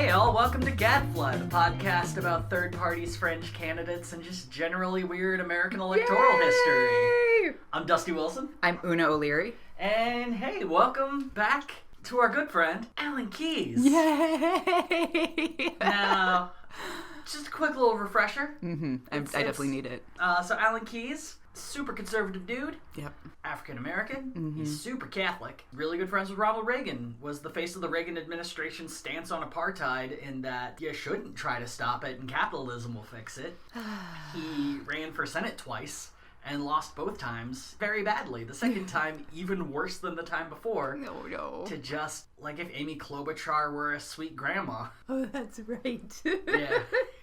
Hey all, welcome to Gadfly, the podcast about third parties, fringe candidates, and just generally weird American electoral history. I'm Dusty Wilson. I'm Una O'Leary. And hey, welcome back to our good friend, Alan Keyes. Yay! Now, just a quick little refresher. I definitely need it. So Alan Keyes, super conservative dude. Yep. African American. He's super Catholic. Really good friends with Ronald Reagan. Was the face of the Reagan administration's stance on apartheid in that you shouldn't try to stop it and capitalism will fix it. He ran for Senate twice and lost both times very badly. The second time even worse than the time before. No. To just, like if Amy Klobuchar were a sweet grandma. Oh, that's right. Yeah.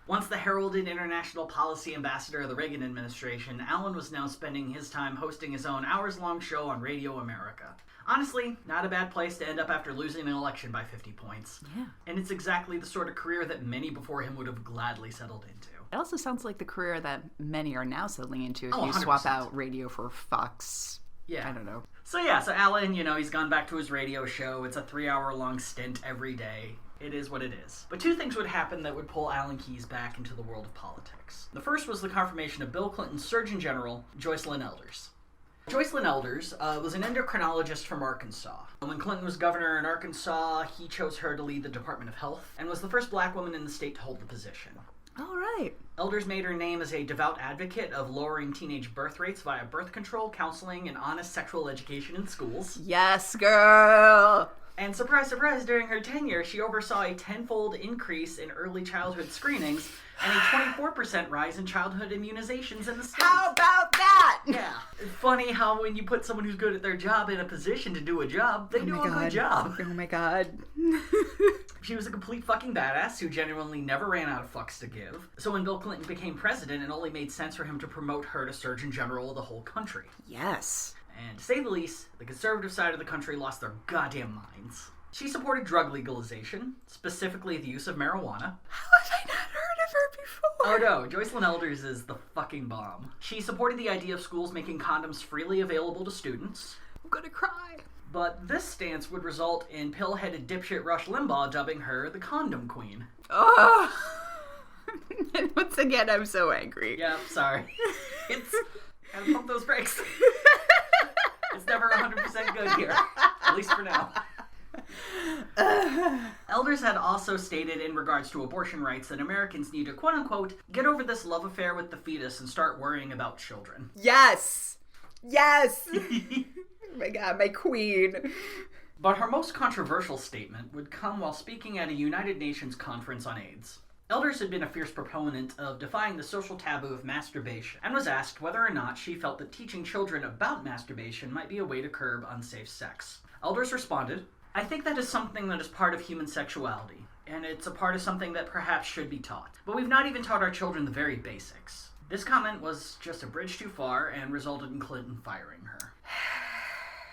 Once the heralded international policy ambassador of the Reagan administration, Alan was now spending his time hosting his own hours-long show on Radio America. Honestly, not a bad place to end up after losing an election by 50 points. Yeah. And it's exactly the sort of career that many before him would have gladly settled into. It also sounds like the career that many are now settling into if you 100%. swap out radio for Fox. Yeah. I don't know. So Alan, he's gone back to his radio show. It's a 3-hour-long stint every day. It is what it is. But two things would happen that would pull Alan Keyes back into the world of politics. The first was the confirmation of Bill Clinton's Surgeon General, Joycelyn Elders. Joycelyn Elders was an endocrinologist from Arkansas. When Clinton was governor in Arkansas, he chose her to lead the Department of Health and was the first black woman in the state to hold the position. All right. Elders made her name as a devout advocate of lowering teenage birth rates via birth control, counseling, and honest sexual education in schools. Yes, girl! And surprise, surprise, during her tenure, she oversaw a 10-fold increase in early childhood screenings and a 24% rise in childhood immunizations in the state. How about that? Yeah. It's funny how when you put someone who's good at their job in a position to do a job, they do a good job. Oh my god. She was a complete fucking badass who genuinely never ran out of fucks to give. So when Bill Clinton became president, it only made sense for him to promote her to Surgeon General of the whole country. Yes. And to say the least, the conservative side of the country lost their goddamn minds. She supported drug legalization, specifically the use of marijuana. How have I not heard of her before? Oh no, Joycelyn Elders is the fucking bomb. She supported the idea of schools making condoms freely available to students. I'm gonna cry. But this stance would result in pill-headed dipshit Rush Limbaugh dubbing her the condom queen. Oh! And once again, I'm so angry. Yeah, sorry. Gotta pump those brakes. It's never 100% good here. At least for now. Elders had also stated in regards to abortion rights that Americans need to, quote-unquote, get over this love affair with the fetus and start worrying about children. Yes! Yes! Oh my god, my queen. But her most controversial statement would come while speaking at a United Nations conference on AIDS. Elders had been a fierce proponent of defying the social taboo of masturbation, and was asked whether or not she felt that teaching children about masturbation might be a way to curb unsafe sex. Elders responded, I think that is something that is part of human sexuality, and it's a part of something that perhaps should be taught. But we've not even taught our children the very basics. This comment was just a bridge too far and resulted in Clinton firing her.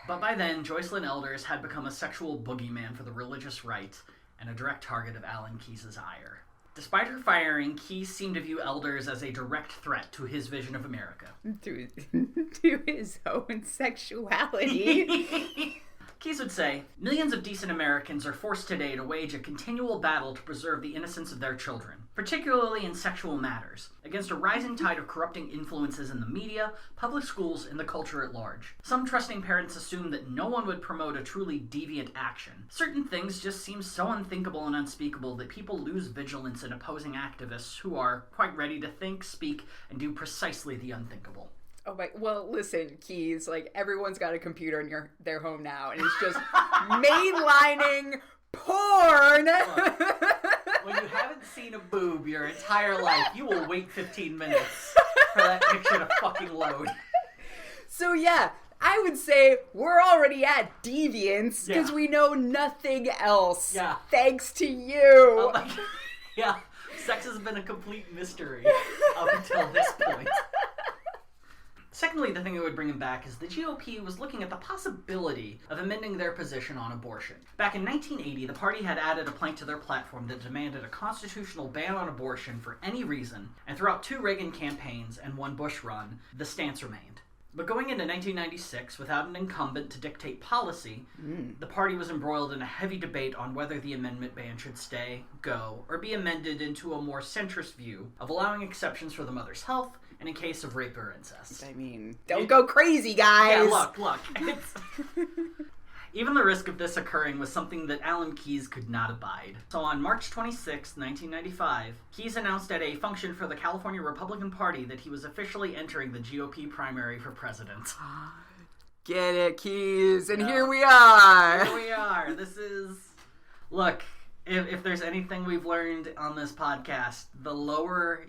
But by then, Joycelyn Elders had become a sexual boogeyman for the religious right and a direct target of Alan Keyes' ire. Despite her firing, Keyes seemed to view Elders as a direct threat to his vision of America. To his own sexuality. Keyes would say, millions of decent Americans are forced today to wage a continual battle to preserve the innocence of their children, particularly in sexual matters, against a rising tide of corrupting influences in the media, public schools, and the culture at large. Some trusting parents assume that no one would promote a truly deviant action. Certain things just seem so unthinkable and unspeakable that people lose vigilance in opposing activists who are quite ready to think, speak, and do precisely the unthinkable. Oh my, well, listen, Keyes, everyone's got a computer in their home now, and it's just mainlining porn! Look, when you haven't seen a boob your entire life, you will wait 15 minutes for that picture to fucking load. So yeah, I would say we're already at deviance, because we know nothing else. Yeah. Thanks to you! Oh my God. Yeah, sex has been a complete mystery up until this point. Secondly, the thing that would bring him back is the GOP was looking at the possibility of amending their position on abortion. Back in 1980, the party had added a plank to their platform that demanded a constitutional ban on abortion for any reason, and throughout 2 Reagan campaigns and 1 Bush run, the stance remained. But going into 1996, without an incumbent to dictate policy, the party was embroiled in a heavy debate on whether the amendment ban should stay, go, or be amended into a more centrist view of allowing exceptions for the mother's health and in case of rape or incest. I mean, don't go crazy, guys! Yeah, look. Even the risk of this occurring was something that Alan Keyes could not abide. So on March 26, 1995, Keyes announced at a function for the California Republican Party that he was officially entering the GOP primary for president. Get it, Keyes, and here we are! Here we are. This is... Look, if there's anything we've learned on this podcast, the lower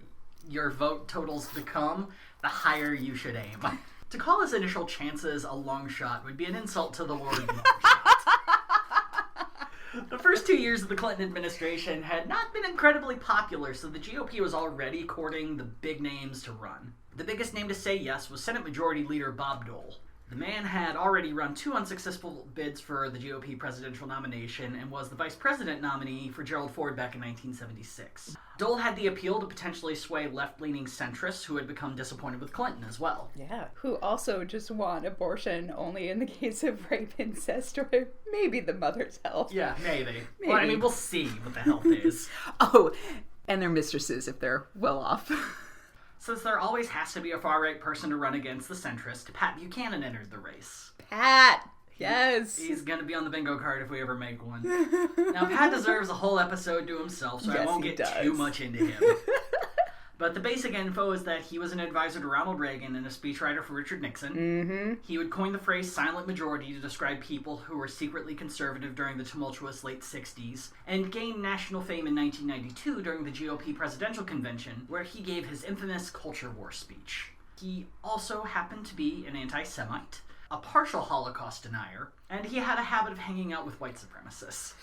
your vote totals become, the higher you should aim. To call his initial chances a long shot would be an insult to the word long shot. The first 2 years of the Clinton administration had not been incredibly popular, so the GOP was already courting the big names to run. The biggest name to say yes was Senate Majority Leader Bob Dole. The man had already run 2 unsuccessful bids for the GOP presidential nomination and was the vice president nominee for Gerald Ford back in 1976. Dole had the appeal to potentially sway left-leaning centrists who had become disappointed with Clinton as well. Yeah, who also just want abortion only in the case of rape, incest, or maybe the mother's health. Yeah, maybe. Well, I mean, we'll see what the health is. Oh, and their mistresses if they're well off. Since there always has to be a far-right person to run against the centrist, Pat Buchanan entered the race. Pat! Yes! He's going to be on the bingo card if we ever make one. Now, Pat deserves a whole episode to himself, so I won't get too much into him. But the basic info is that he was an advisor to Ronald Reagan and a speechwriter for Richard Nixon. Mm-hmm. He would coin the phrase silent majority to describe people who were secretly conservative during the tumultuous late 60s, and gained national fame in 1992 during the GOP presidential convention, where he gave his infamous culture war speech. He also happened to be an anti-Semite, a partial Holocaust denier, and he had a habit of hanging out with white supremacists.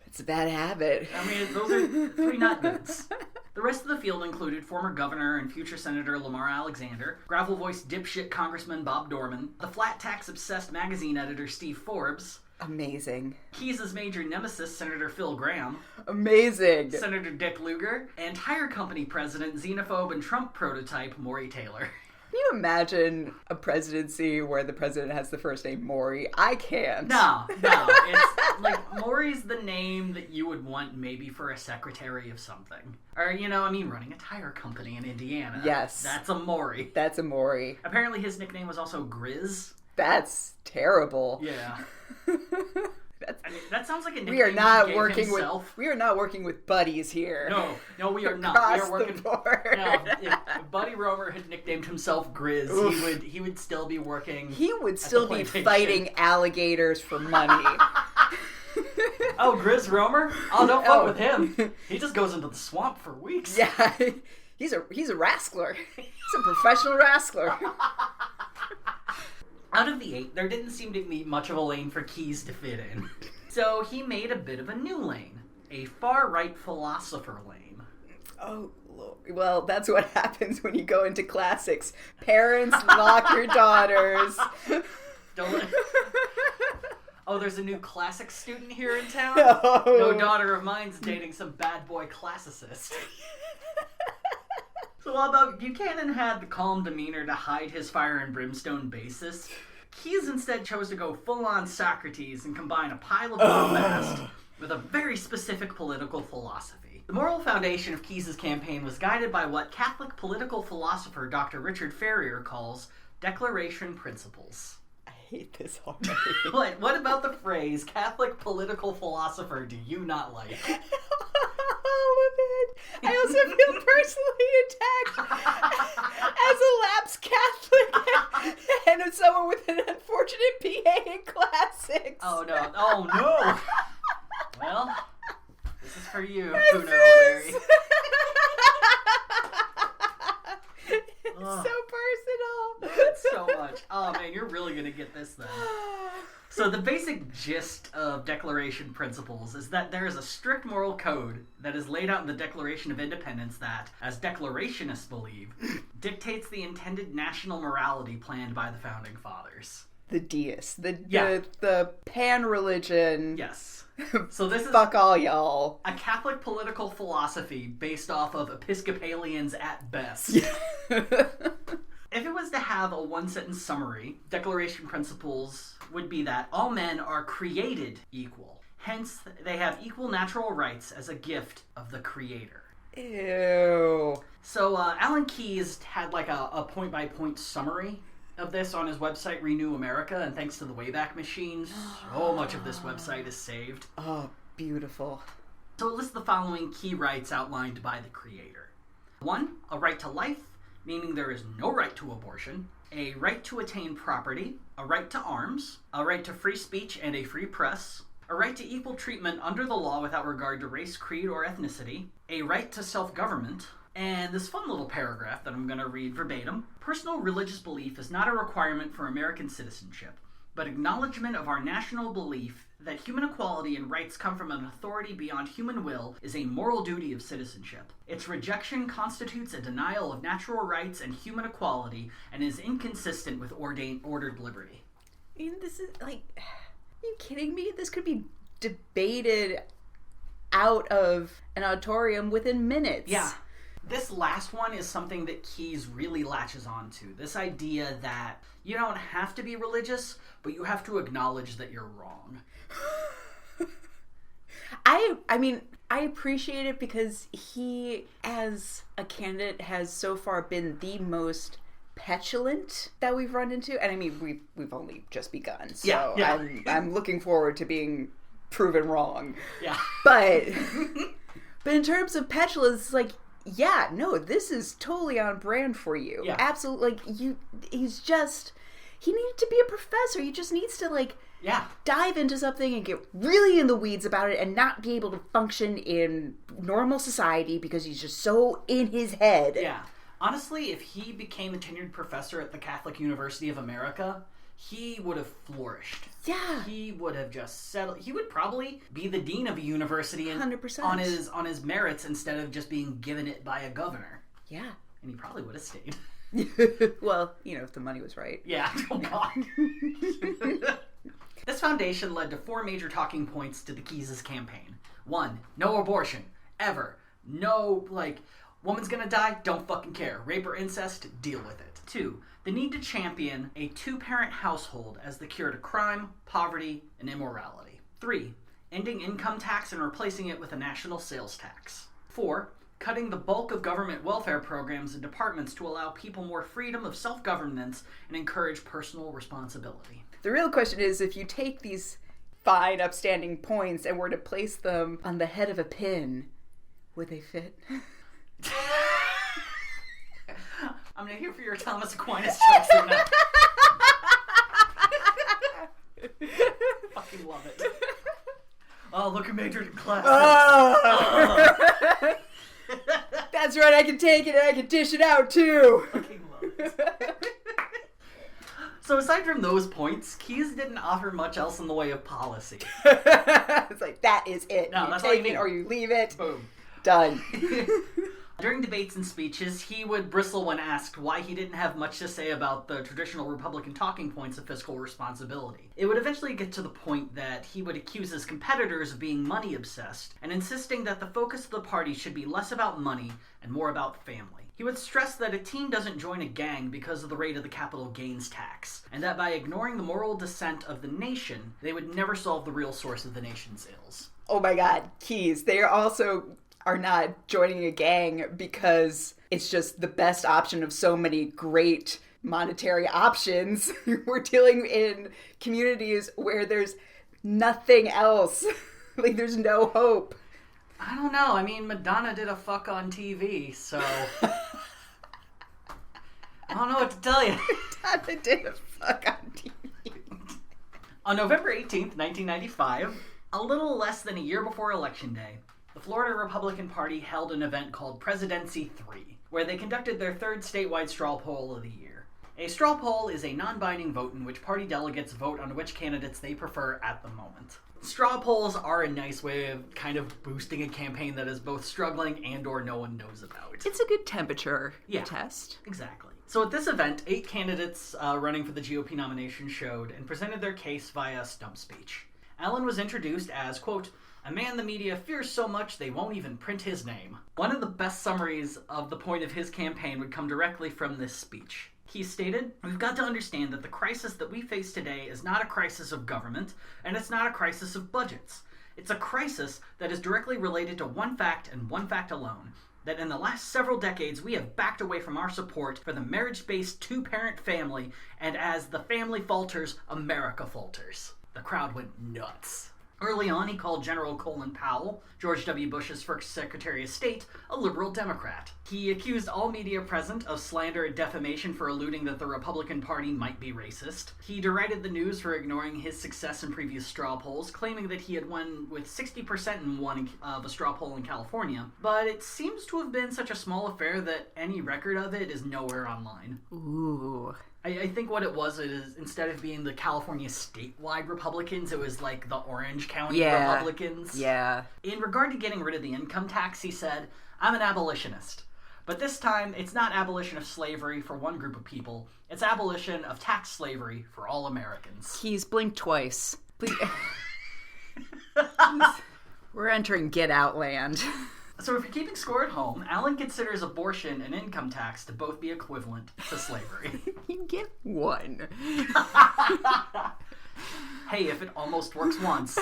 It's a bad habit. I mean, those are 3 not goods. The rest of the field included former governor and future Senator Lamar Alexander, gravel-voiced dipshit Congressman Bob Dorman, the flat-tax-obsessed magazine editor Steve Forbes. Amazing. Keyes' major nemesis, Senator Phil Gramm. Amazing. Senator Dick Lugar, and tire company president, xenophobe, and Trump prototype Maury Taylor. Can you imagine a presidency where the president has the first name Maury? I can't. No. It's like, Maury's the name that you would want maybe for a secretary of something. Or, running a tire company in Indiana. Yes. That's a Maury. That's a Maury. Apparently his nickname was also Grizz. That's terrible. Yeah. That sounds like a nickname we are not he gave working himself. with. We are not working with buddies here. No, we are not. Across we are working. the board. No, if Buddy Romer had nicknamed himself Grizz, he would still be working. He would still be fighting alligators for money. Oh, Grizz Romer? Oh, don't fuck with him. He just goes into the swamp for weeks. Yeah, he's a wrestler. He's a professional wrestler. Out of the 8, there didn't seem to be much of a lane for Keyes to fit in. So he made a bit of a new lane. A far-right philosopher lane. Oh, Lord. Well, that's what happens when you go into classics. Parents, lock your daughters. Don't let... Oh, there's a new classics student here in town? No. No daughter of mine's dating some bad boy classicist. So although Buchanan had the calm demeanor to hide his fire and brimstone basis, Keyes instead chose to go full-on Socrates and combine a pile of bombast with a very specific political philosophy. The moral foundation of Keyes' campaign was guided by what Catholic political philosopher Dr. Richard Ferrier calls declaration principles. I hate this already. What about the phrase Catholic political philosopher do you not like? All of it. I also feel personally attacked as a lapsed Catholic and as someone with an unfortunate PA in classics. Oh no. Well, this is for you, Pooner O'Leary. It's so personal. It's so much. Oh man, you're really gonna get this then. So the basic gist of Declaration Principles is that there is a strict moral code that is laid out in the Declaration of Independence that, as declarationists believe, dictates the intended national morality planned by the Founding Fathers. The deists. The pan-religion. Yes. So this is fuck all y'all. A Catholic political philosophy based off of Episcopalians at best. Yeah. If it was to have a one-sentence summary, Declaration principles would be that all men are created equal. Hence, they have equal natural rights as a gift of the Creator. Ew. So, Alan Keyes had like a point-by-point summary of this on his website, Renew America, and thanks to the Wayback Machine, so much of this website is saved. Oh, beautiful. So it lists the following key rights outlined by the Creator. 1, a right to life, meaning there is no right to abortion, a right to attain property, a right to arms, a right to free speech and a free press, a right to equal treatment under the law without regard to race, creed, or ethnicity, a right to self-government, and this fun little paragraph that I'm going to read verbatim. Personal religious belief is not a requirement for American citizenship, but acknowledgement of our national belief that human equality and rights come from an authority beyond human will is a moral duty of citizenship. Its rejection constitutes a denial of natural rights and human equality and is inconsistent with ordered liberty. I mean, this is like, are you kidding me? This could be debated out of an auditorium within minutes. Yeah. This last one is something that Keyes really latches onto. This idea that you don't have to be religious, but you have to acknowledge that you're wrong. I mean, I appreciate it because he, as a candidate, has so far been the most petulant that we've run into. And I mean, we've only just begun. So yeah. I'm looking forward to being proven wrong. Yeah. But in terms of petulance, like, yeah, no, this is totally on brand for you. Yeah. Absolutely. Like, he needed to be a professor. He just needs to, like, dive into something and get really in the weeds about it and not be able to function in normal society because he's just so in his head. Yeah. Honestly, if he became a tenured professor at the Catholic University of America, he would have flourished. Yeah. He would have just settled. He would probably be the dean of a university 100%. on his merits instead of just being given it by a governor. Yeah. And he probably would have stayed. Well, if the money was right. Yeah. Oh, God. This foundation led to 4 major talking points to the Keyes' campaign. 1, no abortion. Ever. No, woman's gonna die, don't fucking care. Rape or incest, deal with it. 2, the need to champion a 2-parent household as the cure to crime, poverty, and immorality. 3, ending income tax and replacing it with a national sales tax. 4, cutting the bulk of government welfare programs and departments to allow people more freedom of self-governance and encourage personal responsibility. The real question is, if you take these fine, upstanding points and were to place them on the head of a pin, would they fit? I'm going to hear for your Thomas Aquinas jokes or not. Fucking love it. Oh, look who majored in class. Oh. That's right, I can take it and I can dish it out too. Fucking love it. So aside from those points, Keyes didn't offer much else in the way of policy. It's like, that is it. No, you that's take all you it need. or you leave it. Boom. Done. During debates and speeches, he would bristle when asked why he didn't have much to say about the traditional Republican talking points of fiscal responsibility. It would eventually get to the point that he would accuse his competitors of being money-obsessed and insisting that the focus of the party should be less about money and more about family. He would stress that a teen doesn't join a gang because of the rate of the capital gains tax, and that by ignoring the moral dissent of the nation, they would never solve the real source of the nation's ills. Oh my God, Keyes. They are not joining a gang because it's just the best option of so many great monetary options. We're dealing in communities where there's nothing else. Like, there's no hope. I don't know. I mean, Madonna did a fuck on TV, so I don't know what to tell you. Madonna did a fuck on TV. On November 18th, 1995, a little less than a year before Election Day, the Florida Republican Party held an event called Presidency 3, where they conducted their 3rd statewide straw poll of the year. A straw poll is a non-binding vote in which party delegates vote on which candidates they prefer at the moment. Straw polls are a nice way of kind of boosting a campaign that is both struggling and or no one knows about. It's a good temperature test. Exactly. So at this event, 8 candidates running for the GOP nomination showed and presented their case via a stump speech. Allen was introduced as, quote, a man the media fears so much they won't even print his name. One of the best summaries of the point of his campaign would come directly from this speech. He stated, "We've got to understand that the crisis that we face today is not a crisis of government, and it's not a crisis of budgets. It's a crisis that is directly related to one fact and one fact alone, that in the last several decades we have backed away from our support for the marriage-based two-parent family, and as the family falters, America falters." The crowd went nuts. Early on, he called General Colin Powell, George W. Bush's first Secretary of State, a liberal Democrat. He accused all media present of slander and defamation for alluding that the Republican Party might be racist. He derided the news for ignoring his success in previous straw polls, claiming that he had won with 60% in one of a straw poll in California. But it seems to have been such a small affair that any record of it is nowhere online. Ooh. I think what it was is, instead of being the California statewide Republicans, it was like the Orange County Republicans. Yeah. In regard to getting rid of the income tax, he said, "I'm an abolitionist. But this time, it's not abolition of slavery for one group of people. It's abolition of tax slavery for all Americans." He's blinked twice. We're entering Get Out land. So if you're keeping score at home, Alan considers abortion and income tax to both be equivalent to slavery. You get one. Hey, if it almost works once.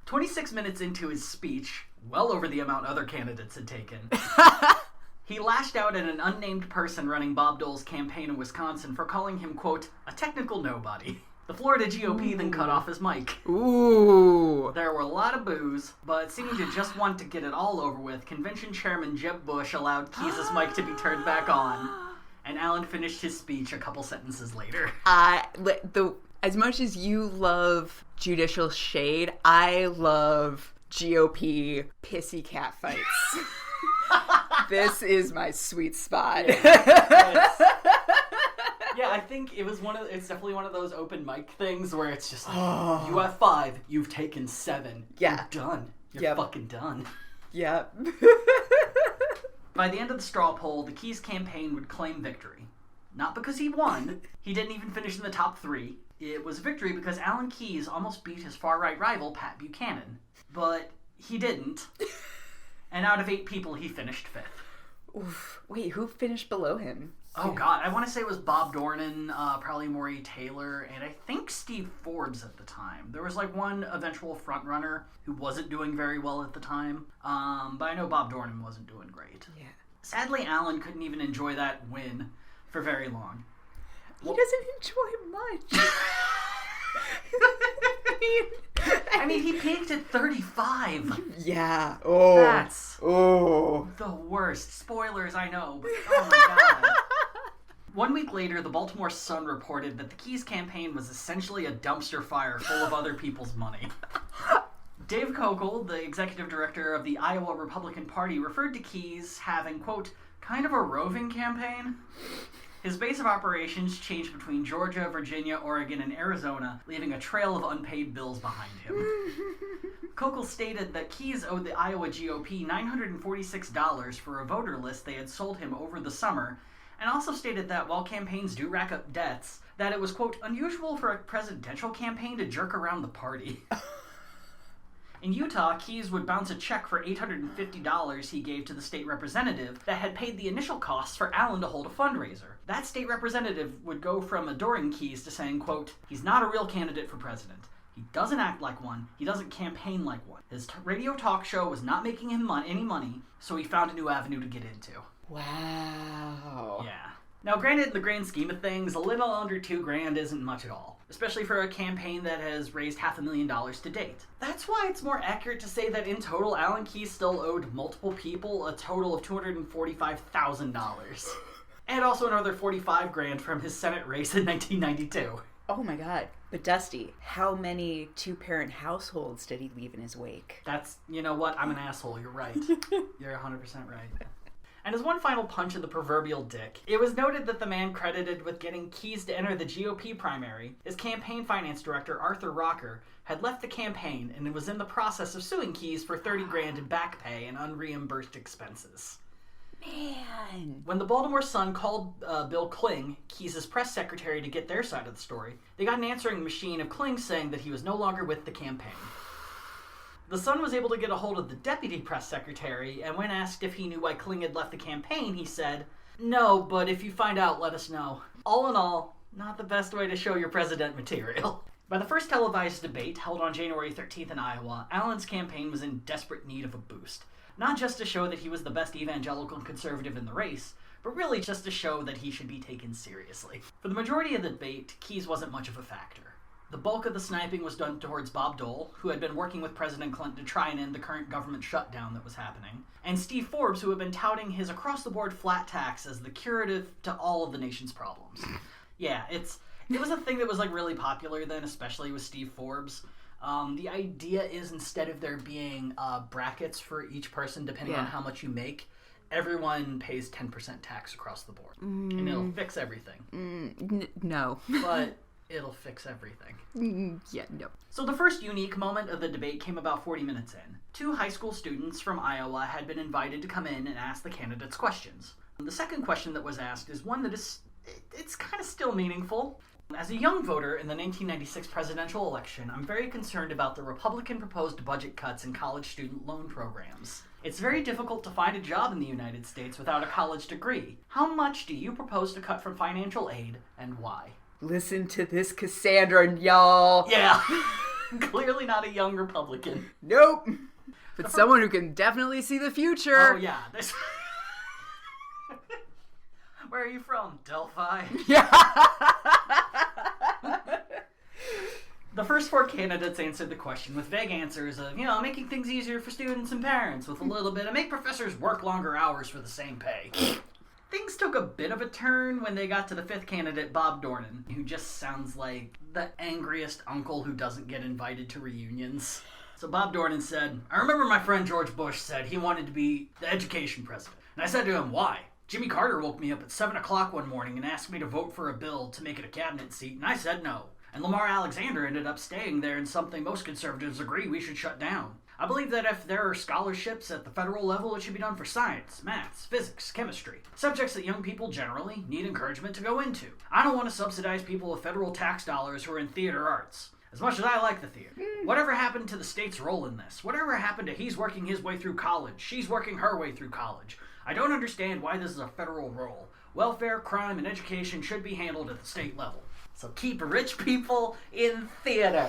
26 minutes into his speech, well over the amount other candidates had taken, he lashed out at an unnamed person running Bob Dole's campaign in Wisconsin for calling him, quote, a technical nobody. The Florida GOP then cut off his mic. Ooh. There were a lot of boos, but seeming to just want to get it all over with, Convention Chairman Jeb Bush allowed Keyes' mic to be turned back on, and Alan finished his speech a couple sentences later. As much as you love judicial shade, I love GOP pissy cat fights. This is my sweet spot. Yeah, I think it's definitely one of those open mic things where it's just like, you have 5, you've taken 7. Yeah. You're done. You're fucking done. Yep. By the end of the straw poll, the Keyes campaign would claim victory. Not because he won. He didn't even finish in the top 3. It was victory because Alan Keyes almost beat his far-right rival, Pat Buchanan. But he didn't. And out of 8 people, he finished 5th. Oof. Wait, who finished below him? Oh, God. I want to say it was Bob Dornan, probably Maury Taylor, and I think Steve Forbes at the time. There was, one eventual frontrunner who wasn't doing very well at the time, but I know Bob Dornan wasn't doing great. Yeah. Sadly, Alan couldn't even enjoy that win for very long. He doesn't enjoy much. I mean, he peaked at 35. Yeah. That's the worst. Spoilers, I know, but oh my God. 1 week later, the Baltimore Sun reported that the Keyes campaign was essentially a dumpster fire full of other people's money. Dave Kokel, the executive director of the Iowa Republican Party, referred to Keyes having, quote, kind of a roving campaign. His base of operations changed between Georgia, Virginia, Oregon, and Arizona, leaving a trail of unpaid bills behind him. Kokel stated that Keyes owed the Iowa GOP $946 for a voter list they had sold him over the summer, and also stated that while campaigns do rack up debts, that it was, quote, unusual for a presidential campaign to jerk around the party. In Utah, Keyes would bounce a check for $850 he gave to the state representative that had paid the initial costs for Allen to hold a fundraiser. That state representative would go from adoring Keyes to saying, quote, he's not a real candidate for president. He doesn't act like one. He doesn't campaign like one. His radio talk show was not making him any money, so he found a new avenue to get into. Wow. Yeah. Now, granted, in the grand scheme of things, a little under $2,000 isn't much at all, especially for a campaign that has raised $500,000 to date. That's why it's more accurate to say that in total, Alan Keyes still owed multiple people a total of $245,000. And also another $45,000 from his Senate race in 1992. Oh my God. But Dusty, how many two-parent households did he leave in his wake? That's, you know what, I'm an asshole, you're right. You're 100% right. And as one final punch in the proverbial dick, it was noted that the man credited with getting Keyes to enter the GOP primary, his campaign finance director, Arthur Rocker, had left the campaign and was in the process of suing Keyes for $30,000 in back pay and unreimbursed expenses. Man. When the Baltimore Sun called Bill Kling, Keyes' press secretary, to get their side of the story, they got an answering machine of Kling saying that he was no longer with the campaign. The Sun was able to get a hold of the deputy press secretary, and when asked if he knew why Kling had left the campaign, he said, No, but if you find out, let us know. All in all, not the best way to show your president material. By the first televised debate, held on January 13th in Iowa, Allen's campaign was in desperate need of a boost. Not just to show that he was the best evangelical conservative in the race, but really just to show that he should be taken seriously. For the majority of the debate, Keyes wasn't much of a factor. The bulk of the sniping was done towards Bob Dole, who had been working with President Clinton to try and end the current government shutdown that was happening, and Steve Forbes, who had been touting his across-the-board flat tax as the curative to all of the nation's problems. Yeah, it was a thing that was really popular then, especially with Steve Forbes. The idea is instead of there being brackets for each person depending on how much you make, everyone pays 10% tax across the board. And it'll fix everything. No. But it'll fix everything. Yeah, no. So the first unique moment of the debate came about 40 minutes in. 2 high school students from Iowa had been invited to come in and ask the candidates questions. The second question that was asked is one that it's kind of still meaningful. As a young voter in the 1996 presidential election, I'm very concerned about the Republican proposed budget cuts in college student loan programs. It's very difficult to find a job in the United States without a college degree. How much do you propose to cut from financial aid, and why? Listen to this Cassandra, y'all. Yeah. Clearly not a young Republican. Nope. But someone who can definitely see the future. Oh, yeah. Where are you from? Delphi? Yeah. The first 4 candidates answered the question with vague answers of, making things easier for students and parents with a little bit of make professors work longer hours for the same pay. Things took a bit of a turn when they got to the 5th candidate, Bob Dornan, who just sounds like the angriest uncle who doesn't get invited to reunions. So Bob Dornan said, I remember my friend George Bush said he wanted to be the education president. And I said to him, why? Jimmy Carter woke me up at 7 o'clock one morning and asked me to vote for a bill to make it a cabinet seat, and I said no. And Lamar Alexander ended up staying there in something most conservatives agree we should shut down. I believe that if there are scholarships at the federal level, it should be done for science, maths, physics, chemistry, subjects that young people generally need encouragement to go into. I don't want to subsidize people with federal tax dollars who are in theater arts. As much as I like the theater. Whatever happened to the state's role in this? Whatever happened to he's working his way through college, she's working her way through college? I don't understand why this is a federal role. Welfare, crime, and education should be handled at the state level. So keep rich people in theater.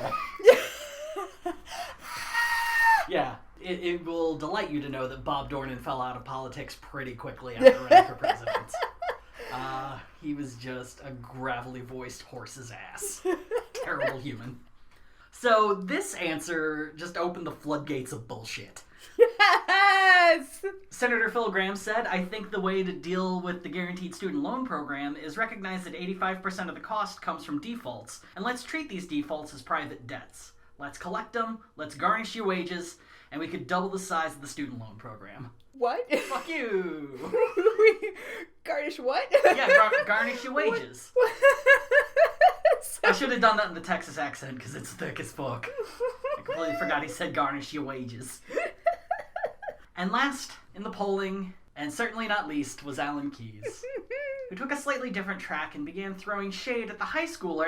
Yeah, it will delight you to know that Bob Dornan fell out of politics pretty quickly after running for president. He was just a gravelly voiced horse's ass. Terrible human. So this answer just opened the floodgates of bullshit. Yes! Senator Phil Gramm said, I think the way to deal with the guaranteed student loan program is recognize that 85% of the cost comes from defaults, and let's treat these defaults as private debts. Let's collect them, let's garnish your wages, and we could double the size of the student loan program. What? Fuck you! Garnish what? Yeah, garnish your wages. What? I should have done that in the Texas accent because it's thick as fuck. I completely forgot he said garnish your wages. And last in the polling, and certainly not least, was Alan Keyes, who took a slightly different track and began throwing shade at the high schooler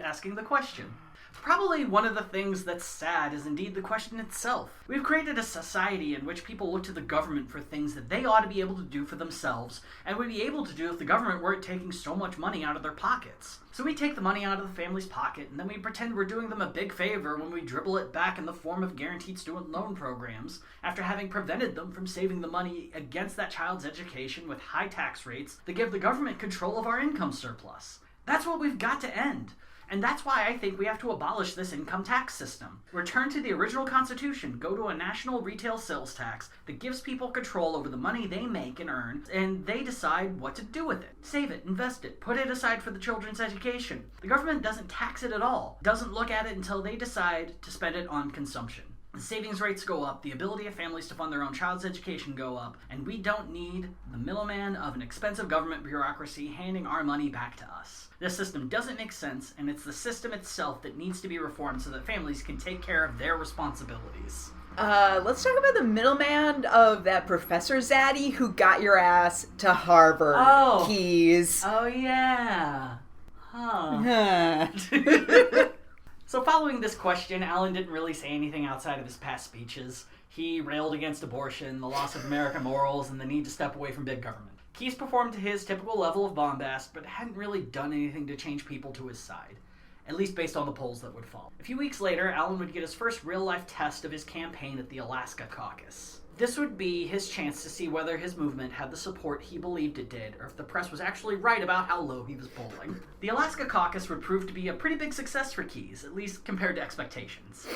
asking the question. Probably one of the things that's sad is indeed the question itself. We've created a society in which people look to the government for things that they ought to be able to do for themselves, and would be able to do if the government weren't taking so much money out of their pockets. So we take the money out of the family's pocket, and then we pretend we're doing them a big favor when we dribble it back in the form of guaranteed student loan programs, after having prevented them from saving the money against that child's education with high tax rates that give the government control of our income surplus. That's what we've got to end. And that's why I think we have to abolish this income tax system. Return to the original Constitution, go to a national retail sales tax that gives people control over the money they make and earn, and they decide what to do with it. Save it, invest it, put it aside for the children's education. The government doesn't tax it at all, doesn't look at it until they decide to spend it on consumption. The savings rates go up, the ability of families to fund their own child's education go up, and we don't need the middleman of an expensive government bureaucracy handing our money back to us. This system doesn't make sense, and it's the system itself that needs to be reformed so that families can take care of their responsibilities. Let's talk about the middleman of that Professor Zaddy who got your ass to Harvard. Keyes. Oh, yeah. Huh. So following this question, Allen didn't really say anything outside of his past speeches. He railed against abortion, the loss of American morals, and the need to step away from big government. Keyes performed to his typical level of bombast, but hadn't really done anything to change people to his side. At least based on the polls that would follow. A few weeks later, Allen would get his first real-life test of his campaign at the Alaska caucus. This would be his chance to see whether his movement had the support he believed it did, or if the press was actually right about how low he was polling. The Alaska caucus would prove to be a pretty big success for Keyes, at least compared to expectations.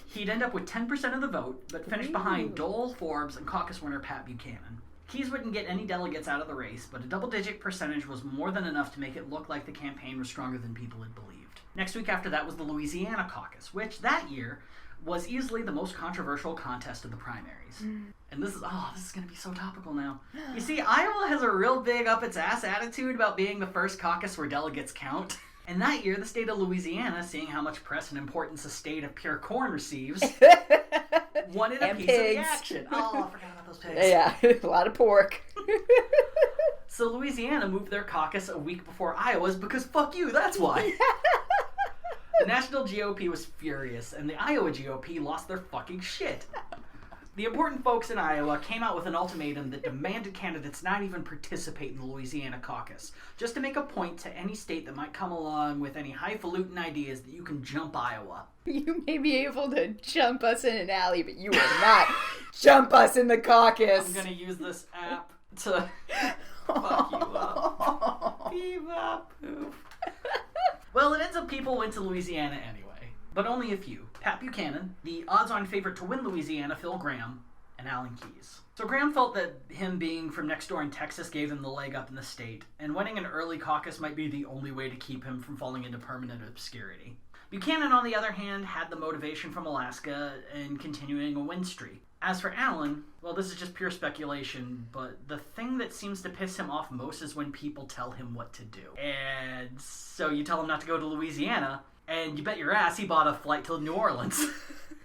He'd end up with 10% of the vote, but finished behind Dole, Forbes, and caucus winner Pat Buchanan. Keyes wouldn't get any delegates out of the race, but a double-digit percentage was more than enough to make it look like the campaign was stronger than people had believed. Next week after that was the Louisiana caucus, which that year was easily the most controversial contest of the primaries. And this is going to be so topical now. You see, Iowa has a real big up-its-ass attitude about being the first caucus where delegates count. And that year, the state of Louisiana, seeing how much press and importance a state of pure corn receives, wanted a piece of the action. Oh, I forgot about those pigs. Yeah, a lot of pork. So Louisiana moved their caucus a week before Iowa's because fuck you, that's why. The national GOP was furious, and the Iowa GOP lost their fucking shit. The important folks in Iowa came out with an ultimatum that demanded candidates not even participate in the Louisiana caucus, just to make a point to any state that might come along with any highfalutin ideas that you can jump Iowa. You may be able to jump us in an alley, but you will not jump us in the caucus. I'm gonna use this app to fuck you up. Beep-bop-poof. Well, it ends up people went to Louisiana anyway. But only a few. Pat Buchanan, the odds-on favorite to win Louisiana, Phil Graham, and Alan Keyes. So Graham felt that him being from next door in Texas gave him the leg up in the state, and winning an early caucus might be the only way to keep him from falling into permanent obscurity. Buchanan, on the other hand, had the motivation from Alaska and continuing a win streak. As for Allen, well, this is just pure speculation, but the thing that seems to piss him off most is when people tell him what to do. And so you tell him not to go to Louisiana, and you bet your ass he bought a flight to New Orleans.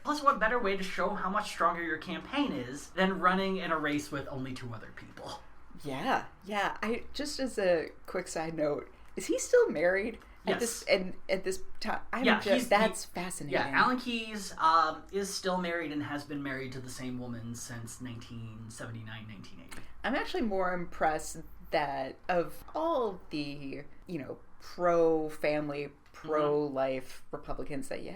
Plus, what better way to show how much stronger your campaign is than running in a race with only 2 other people? Yeah. I just as a quick side note, is he still married? Yes. At this time, that's fascinating. Yeah, Alan Keyes is still married and has been married to the same woman since 1979, 1980. I'm actually more impressed that of all the, pro-family, pro-life Republicans that he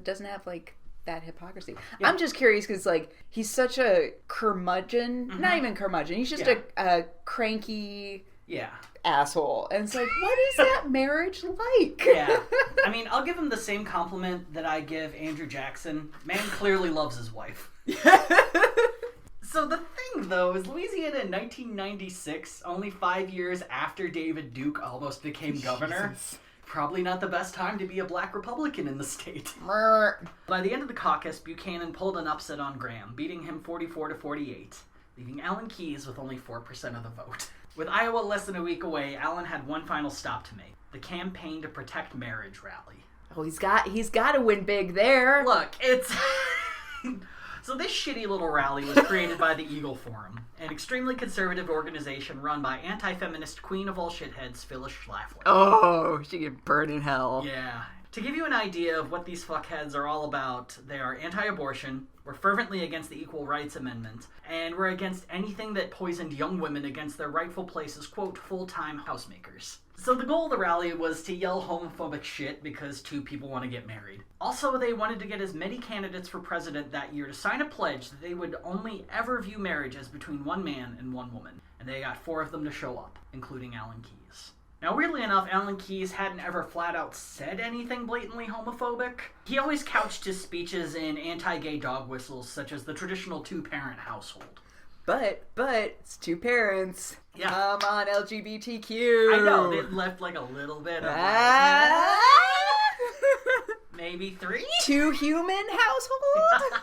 doesn't have like that hypocrisy. Yeah. I'm just curious because like he's such a curmudgeon, not even curmudgeon. He's just a cranky asshole, and it's like, what is that marriage like? Yeah, I mean, I'll give him the same compliment that I give Andrew Jackson. Man clearly loves his wife. So the thing, though, is Louisiana in 1996, only 5 years after David Duke almost became governor, probably not the best time to be a black Republican in the state. By the end of the caucus, Buchanan pulled an upset on Graham, beating him 44-48, leaving Alan Keyes with only 4% of the vote. With Iowa less than a week away, Allen had one final stop to make, the Campaign to Protect Marriage rally. Oh, he's got to win big there. Look, it's... So this shitty little rally was created by the Eagle Forum, an extremely conservative organization run by anti-feminist queen of all shitheads, Phyllis Schlafly. Oh, she get burned in hell. Yeah. To give you an idea of what these fuckheads are all about, they are anti-abortion, we're fervently against the Equal Rights Amendment, and we're against anything that poisoned young women against their rightful place as, quote, full-time housemakers. So the goal of the rally was to yell homophobic shit because 2 people want to get married. Also, they wanted to get as many candidates for president that year to sign a pledge that they would only ever view marriage as between one man and one woman. And they got 4 of them to show up, including Alan Keyes. Now, weirdly enough, Alan Keyes hadn't ever flat out said anything blatantly homophobic. He always couched his speeches in anti-gay dog whistles, such as the traditional 2-parent household. But it's 2 parents. Yeah. Come on, LGBTQ. I know, they left like a little bit of maybe 3? 2 human household?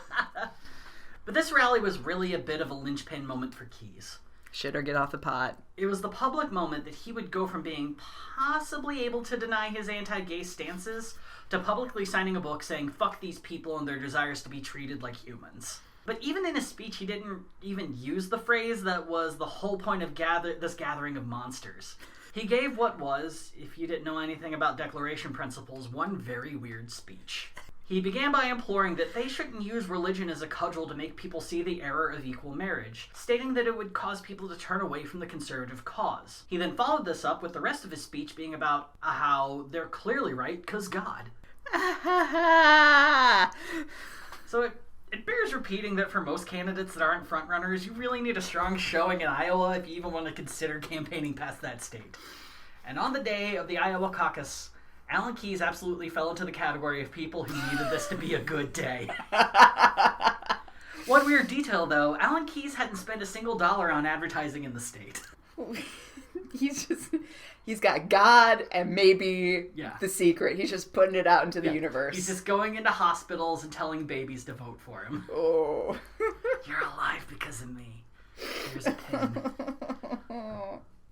But this rally was really a bit of a linchpin moment for Keyes. Shit or get off the pot. It was the public moment that he would go from being possibly able to deny his anti-gay stances to publicly signing a book saying fuck these people and their desires to be treated like humans. But even in his speech, he didn't even use the phrase that was the whole point of this gathering of monsters. He gave what was, if you didn't know anything about declaration principles, one very weird speech. He began by imploring that they shouldn't use religion as a cudgel to make people see the error of equal marriage, stating that it would cause people to turn away from the conservative cause. He then followed this up with the rest of his speech being about how they're clearly right, 'cause God. So it bears repeating that for most candidates that aren't frontrunners, you really need a strong showing in Iowa if you even want to consider campaigning past that state. And on the day of the Iowa caucus, Alan Keyes absolutely fell into the category of people who needed this to be a good day. One weird detail, though, Alan Keyes hadn't spent a single dollar on advertising in the state. He's got God and maybe the secret. He's just putting it out into the universe. He's just going into hospitals and telling babies to vote for him. Oh. You're alive because of me. Here's a pin.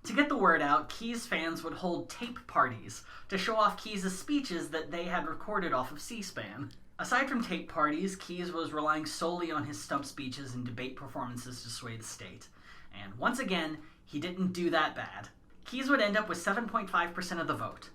To get the word out, Keyes fans would hold tape parties to show off Keyes' speeches that they had recorded off of C-SPAN. Aside from tape parties, Keyes was relying solely on his stump speeches and debate performances to sway the state. And once again, he didn't do that bad. Keyes would end up with 7.5% of the vote.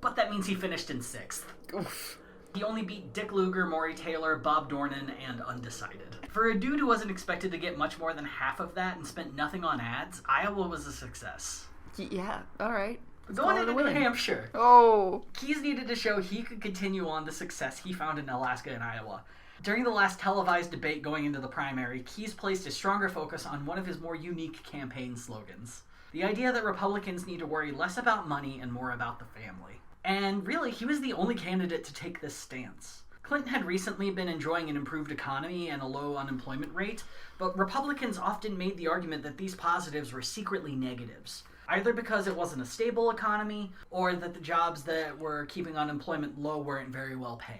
But that means he finished in 6th. Oof. He only beat Dick Lugar, Maury Taylor, Bob Dornan, and Undecided. For a dude who wasn't expected to get much more than half of that and spent nothing on ads, Iowa was a success. Yeah, alright. Going into New Hampshire. Oh. Keyes needed to show he could continue on the success he found in Alaska and Iowa. During the last televised debate going into the primary, Keyes placed a stronger focus on one of his more unique campaign slogans. The idea that Republicans need to worry less about money and more about the family. And really, he was the only candidate to take this stance. Clinton had recently been enjoying an improved economy and a low unemployment rate, but Republicans often made the argument that these positives were secretly negatives, either because it wasn't a stable economy, or that the jobs that were keeping unemployment low weren't very well paying.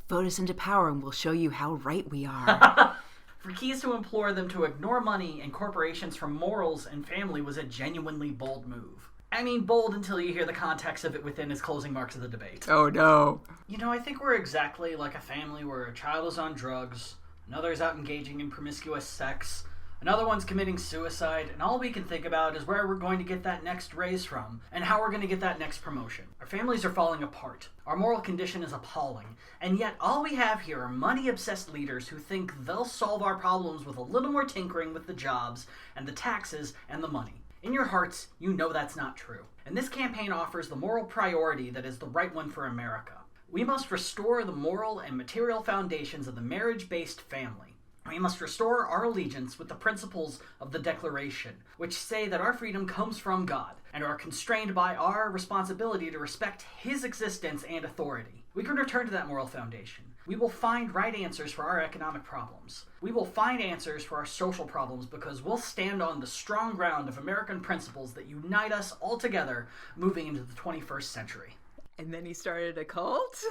Vote us into power and we'll show you how right we are. For Keyes to implore them to ignore money and corporations from morals and family was a genuinely bold move. I mean, bold until you hear the context of it within his closing marks of the debate. Oh no. You know, I think we're exactly like a family where a child is on drugs, another's out engaging in promiscuous sex, another one's committing suicide, and all we can think about is where we're going to get that next raise from, and how we're going to get that next promotion. Our families are falling apart. Our moral condition is appalling. And yet all we have here are money-obsessed leaders who think they'll solve our problems with a little more tinkering with the jobs, and the taxes, and the money. In your hearts, you know that's not true. And this campaign offers the moral priority that is the right one for America. We must restore the moral and material foundations of the marriage-based family. We must restore our allegiance with the principles of the Declaration, which say that our freedom comes from God, and are constrained by our responsibility to respect His existence and authority. We can return to that moral foundation. We will find right answers for our economic problems. We will find answers for our social problems because we'll stand on the strong ground of American principles that unite us all together moving into the 21st century. And then he started a cult?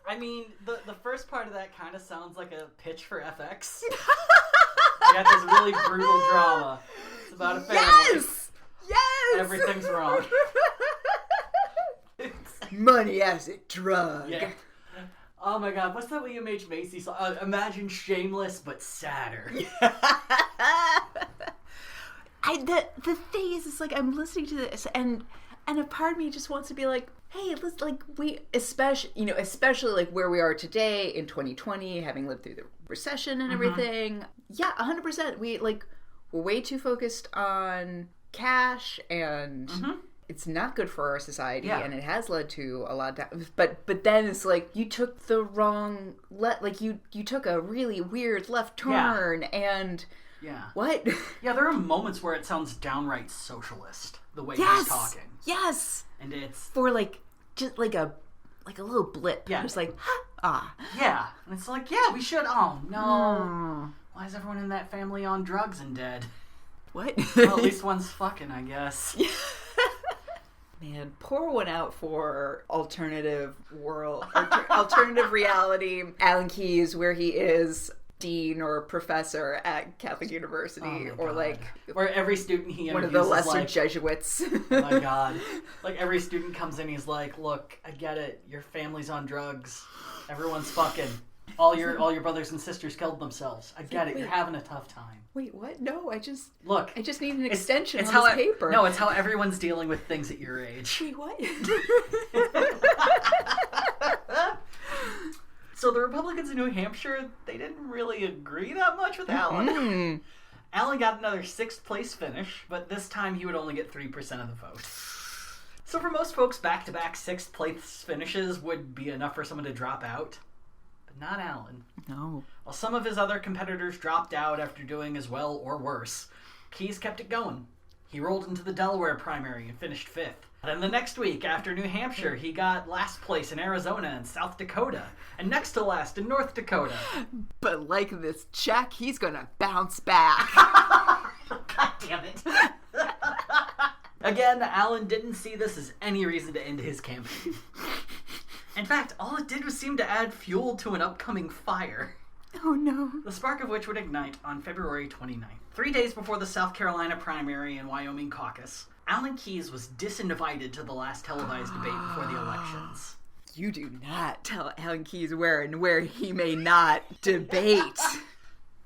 I mean, the first part of that kind of sounds like a pitch for FX. You got this really brutal drama. It's about a family. Yes! Yes! Everything's wrong. Money as a drug. Yeah. Oh my god, what's that William H. Macy song? Imagine Shameless, but sadder. The thing is, it's like, I'm listening to this, and a part of me just wants to be like, hey, let's, like, especially like where we are today in 2020, having lived through the recession and everything. Yeah, 100%. We're way too focused on cash, and it's not good for our society, and it has led to a lot of but then it's like you took the wrong you took a really weird left turn and what? Yeah, there are moments where it sounds downright socialist the way he's talking. Yes. And it's for just like a little blip. Yeah. Just like Yeah. And it's like, yeah, we should. Oh no. Why is everyone in that family on drugs and dead? What? Well, at least one's fucking, I guess. Man, pour one out for alternative reality. Alan Keyes, where he is dean or professor at Catholic University, or where every student he interviews one of the lesser is like, Jesuits. Oh my god! Like every student comes in, he's like, "Look, I get it. Your family's on drugs. Everyone's fucking. All your brothers and sisters killed themselves. I get it. You're having a tough time." Wait, what? No, I just need an extension it's on this paper. No, it's how everyone's dealing with things at your age. Wait, what? So the Republicans in New Hampshire, they didn't really agree that much with Allen. Allen got another 6th place finish, but this time he would only get 3% of the vote. So for most folks, back-to-back 6th place finishes would be enough for someone to drop out. But not Allen. No. While some of his other competitors dropped out after doing as well or worse, Keyes kept it going. He rolled into the Delaware primary and finished 5th. Then the next week, after New Hampshire, he got last place in Arizona and South Dakota, and next to last in North Dakota. But like this check, he's gonna bounce back. God damn it. Again, Allen didn't see this as any reason to end his campaign. In fact, all it did was seem to add fuel to an upcoming fire. Oh no. The spark of which would ignite on February 29th. 3 days before the South Carolina primary and Wyoming caucus, Alan Keyes was disinvited to the last televised debate before the elections. You do not tell Alan Keyes where and where he may not debate.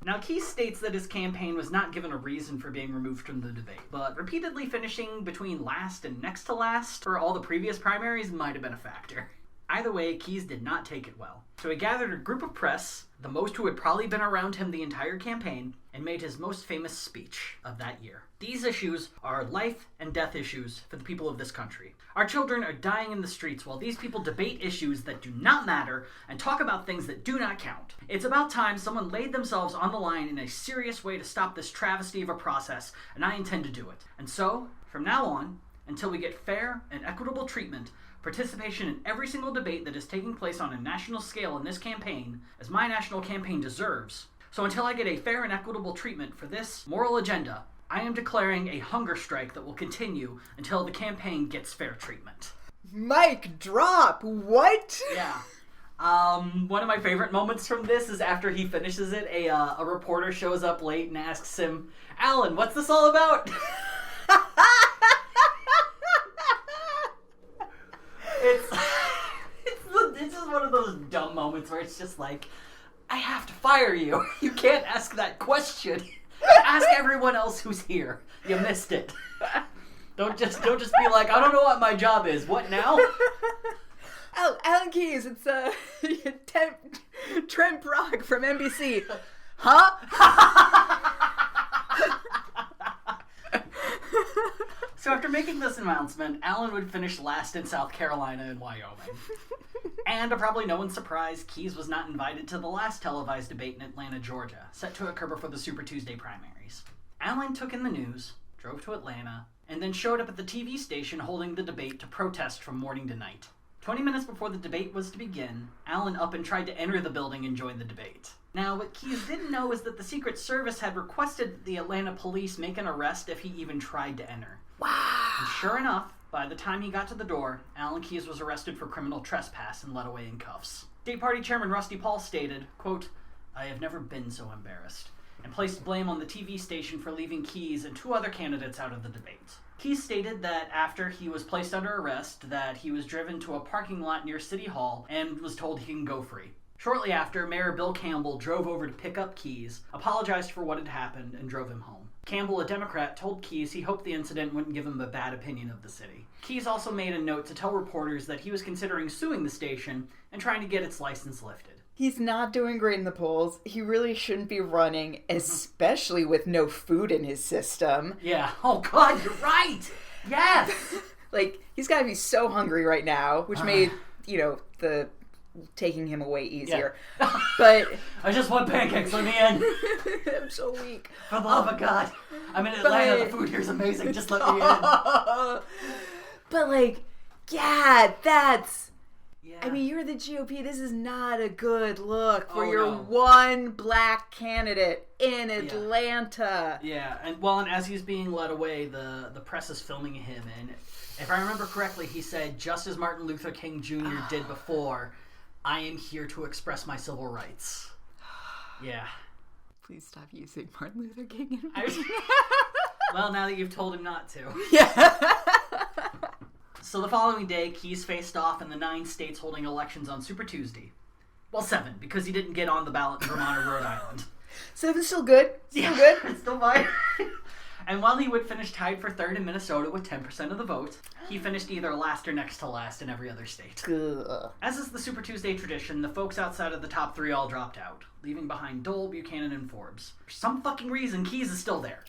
Now, Keyes states that his campaign was not given a reason for being removed from the debate, but repeatedly finishing between last and next to last for all the previous primaries might have been a factor. Either way, Keyes did not take it well. So he gathered a group of press, the most who had probably been around him the entire campaign, and made his most famous speech of that year. These issues are life and death issues for the people of this country. Our children are dying in the streets while these people debate issues that do not matter and talk about things that do not count. It's about time someone laid themselves on the line in a serious way to stop this travesty of a process, and I intend to do it. And so, from now on, until we get fair and equitable treatment, participation in every single debate that is taking place on a national scale in this campaign, as my national campaign deserves. So until I get a fair and equitable treatment for this moral agenda, I am declaring a hunger strike that will continue until the campaign gets fair treatment. Mic drop. What? Yeah. One of my favorite moments from this is after he finishes it, a reporter shows up late and asks him, "Alan, what's this all about?" It's just one of those dumb moments where it's just like, I have to fire you. You can't ask that question. Ask everyone else who's here. You missed it. Don't just be like, I don't know what my job is. What now? Oh, Alan Keyes, it's Trent Brock from NBC. Huh? So after making this announcement, Allen would finish last in South Carolina and Wyoming. And to probably no one's surprise, Keyes was not invited to the last televised debate in Atlanta, Georgia, set to occur before the Super Tuesday primaries. Allen took in the news, drove to Atlanta, and then showed up at the TV station holding the debate to protest from morning to night. 20 minutes before the debate was to begin, Allen up and tried to enter the building and join the debate. Now, what Keyes didn't know is that the Secret Service had requested that the Atlanta police make an arrest if he even tried to enter. Wow. And sure enough, by the time he got to the door, Alan Keyes was arrested for criminal trespass and led away in cuffs. State Party Chairman Rusty Paul stated, quote, "I have never been so embarrassed," and placed blame on the TV station for leaving Keyes and 2 other candidates out of the debate. Keyes stated that after he was placed under arrest, that he was driven to a parking lot near City Hall and was told he can go free. Shortly after, Mayor Bill Campbell drove over to pick up Keyes, apologized for what had happened, and drove him home. Campbell, a Democrat, told Keyes he hoped the incident wouldn't give him a bad opinion of the city. Keyes also made a note to tell reporters that he was considering suing the station and trying to get its license lifted. He's not doing great in the polls. He really shouldn't be running, especially with no food in his system. Yeah. Oh, God, you're right! Yes! Like, he's got to be so hungry right now, which made, the taking him away easier. Yeah. But I just want pancakes, let me in. I'm so weak. For the love of God. I'm in Atlanta, the food here's amazing, just let me in. But that's... Yeah. I mean, you're the GOP. This is not a good look for your one black candidate in Atlanta. Yeah, and as he's being led away, the press is filming him, and if I remember correctly, he said, just as Martin Luther King Jr. did before, I am here to express my civil rights. Yeah. Please stop using Martin Luther King. Well, now that you've told him not to. Yeah. So the following day, Keyes faced off in the 9 states holding elections on Super Tuesday. Well, 7, because he didn't get on the ballot in Vermont or Rhode Island. 7's still good. Still good. It's still fine. And while he would finish tied for third in Minnesota with 10% of the vote, he finished either last or next to last in every other state. Ugh. As is the Super Tuesday tradition, the folks outside of the top 3 all dropped out, leaving behind Dole, Buchanan, and Forbes. For some fucking reason, Keyes is still there.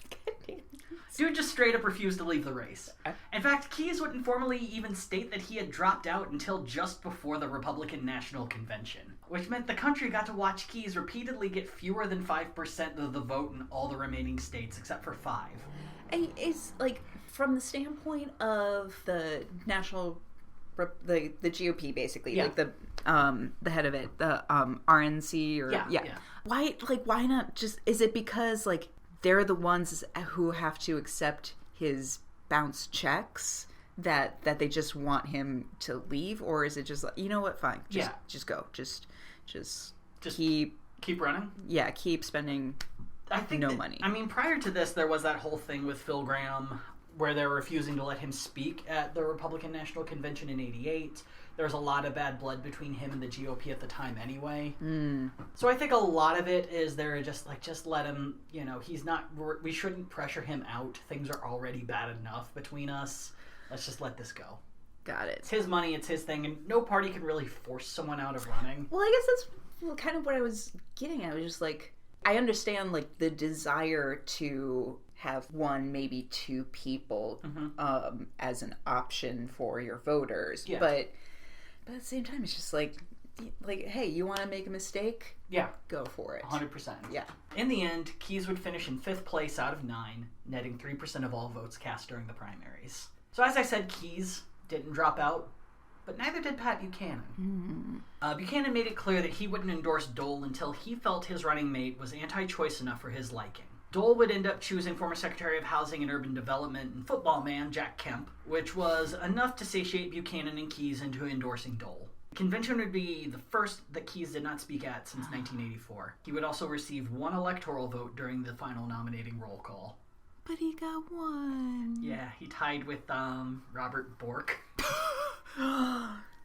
Dude just straight up refused to leave the race. In fact, Keyes wouldn't formally even state that he had dropped out until just before the Republican National Convention, which meant the country got to watch Keyes repeatedly get fewer than 5% of the vote in all the remaining states except for 5. It's like, from the standpoint of the national, the GOP basically, like the head of it, the RNC or why not just? Is it because like they're the ones who have to accept his bounce checks that they just want him to leave, or is it just like, you know what, fine, just go, just keep running? Yeah, keep spending. I think money. I mean, prior to this, there was that whole thing with Phil Graham where they were refusing to let him speak at the Republican National Convention in '88. There was a lot of bad blood between him and the GOP at the time anyway. So I think a lot of it is they're just like, just let him, you know, we shouldn't pressure him out. Things are already bad enough between us. Let's just let this go. Got it. It's his money, it's his thing, and no party can really force someone out of running. Well, I guess that's kind of what I was getting at. I was just like, I understand like the desire to have 1, maybe 2 people as an option for your voters, but at the same time, it's just like, hey, you want to make a mistake? Yeah, go for it. 100%. Yeah. In the end, Keyes would finish in 5th place out of 9, netting 3% of all votes cast during the primaries. So as I said, Keyes didn't drop out, but neither did Pat Buchanan. Buchanan made it clear that he wouldn't endorse Dole until he felt his running mate was anti-choice enough for his liking. Dole would end up choosing former Secretary of Housing and Urban Development and football man Jack Kemp, which was enough to satiate Buchanan and Keyes into endorsing Dole. The convention would be the first that Keyes did not speak at since 1984. He would also receive 1 electoral vote during the final nominating roll call. But he got 1. Yeah, he tied with Robert Bork.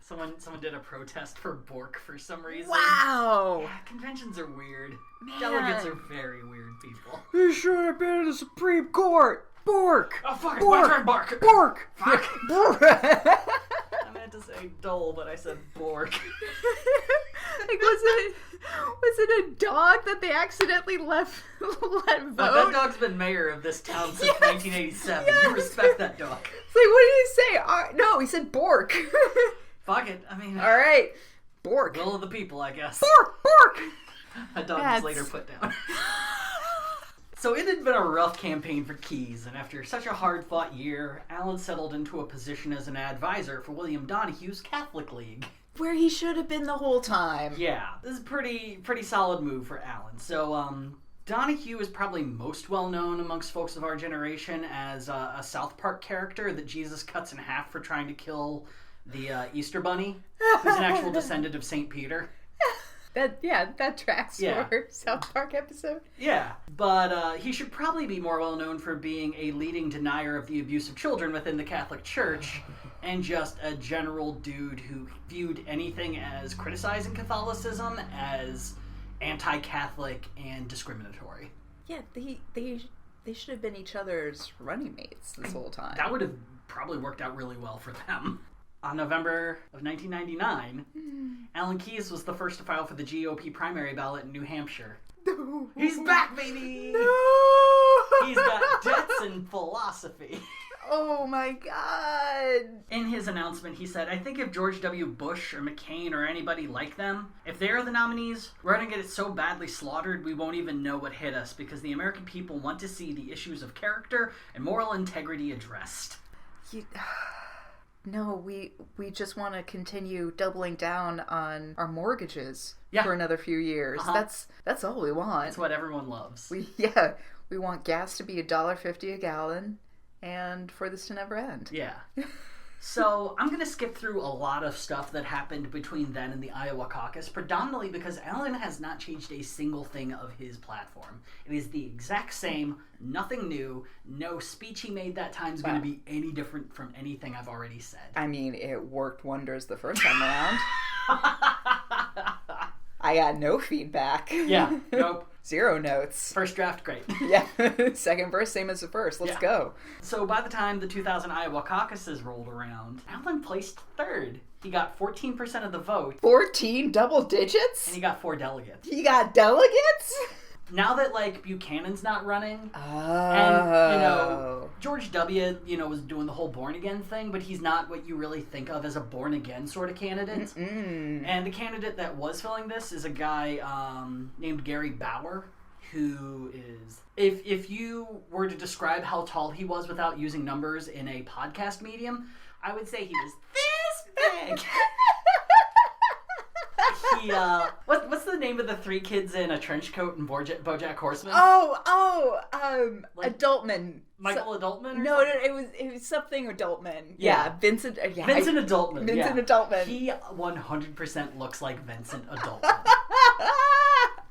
Someone did a protest for Bork for some reason. Wow! Yeah, conventions are weird. Man. Delegates are very weird people. He should have been in the Supreme Court! Bork! Oh, fuck, Bork. My turn, Bork! Bork! Fuck! Bork! I meant to say Dole, but I said Bork. Like, was it a dog that they accidentally let vote? That dog's been mayor of this town since 1987. Yes. You respect that dog. It's like, what did he say? No, he said Bork. Fuck it. I mean... All right. Bork. Will of the people, I guess. Bork! A dog was later put down. So it had been a rough campaign for Keyes, and after such a hard-fought year, Allen settled into a position as an advisor for William Donohue's Catholic League. Where he should have been the whole time. Yeah, this is a pretty solid move for Allen. So, Donahue is probably most well-known amongst folks of our generation as a South Park character that Jesus cuts in half for trying to kill the Easter Bunny, who's an actual descendant of St. Peter. That tracks for South Park episode. Yeah, but he should probably be more well known for being a leading denier of the abuse of children within the Catholic Church, and just a general dude who viewed anything as criticizing Catholicism as anti-Catholic and discriminatory. Yeah, they should have been each other's running mates this whole time. That would have probably worked out really well for them. On November of 1999, Alan Keyes was the first to file for the GOP primary ballot in New Hampshire. No. He's back, baby! No! He's got debts and philosophy. Oh my God. In his announcement, he said, I think if George W. Bush or McCain or anybody like them, if they're the nominees, we're going to get it so badly slaughtered we won't even know what hit us, because the American people want to see the issues of character and moral integrity addressed. No, we just want to continue doubling down on our mortgages for another few years. That's all we want. That's what everyone loves. We want gas to be $1.50 a gallon, and for this to never end. Yeah. So I'm going to skip through a lot of stuff that happened between then and the Iowa caucus, predominantly because Allen has not changed a single thing of his platform. It is the exact same, nothing new, no speech he made that time is going to be any different from anything I've already said. I mean, it worked wonders the first time around. I got no feedback. Yeah, nope. 0 notes. First draft, great. Yeah. Second verse, same as the first. Let's go. So by the time the 2000 Iowa caucuses rolled around, Allen placed third. He got 14% of the vote. 14 double digits? And he got 4 delegates. He got delegates? Now that, like, Buchanan's not running, oh. and, you know, George W., you know, was doing the whole born-again thing, but he's not what you really think of as a born-again sort of candidate. And the candidate that was filling this is a guy named Gary Bauer, who is... If you were to describe how tall he was without using numbers in a podcast medium, I would say he was this big. He, what's the name of the 3 kids in a trench coat and BoJack Horseman? Adultman. Michael Adultman? No, it was something Adultman. Yeah, Vincent. Vincent Adultman. Vincent Adultman. He 100% looks like Vincent Adultman.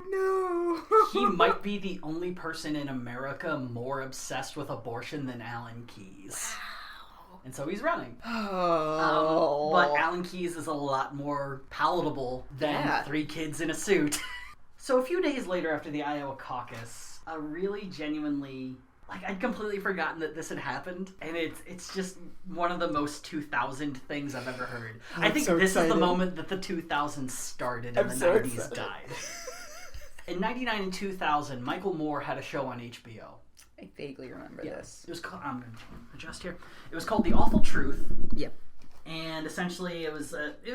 No. He might be the only person in America more obsessed with abortion than Alan Keyes. And so he's running. Oh. But Alan Keyes is a lot more palatable than 3 kids in a suit. So a few days later after the Iowa caucus, a really genuinely... Like, I'd completely forgotten that this had happened, and it's just one of the most 2000 things I've ever heard. I think this is the moment that the 2000s started and the 90s died. In 99 and 2000, Michael Moore had a show on HBO. I vaguely remember this. It was called, I'm going to adjust here. It was called The Awful Truth. Yep. And essentially it was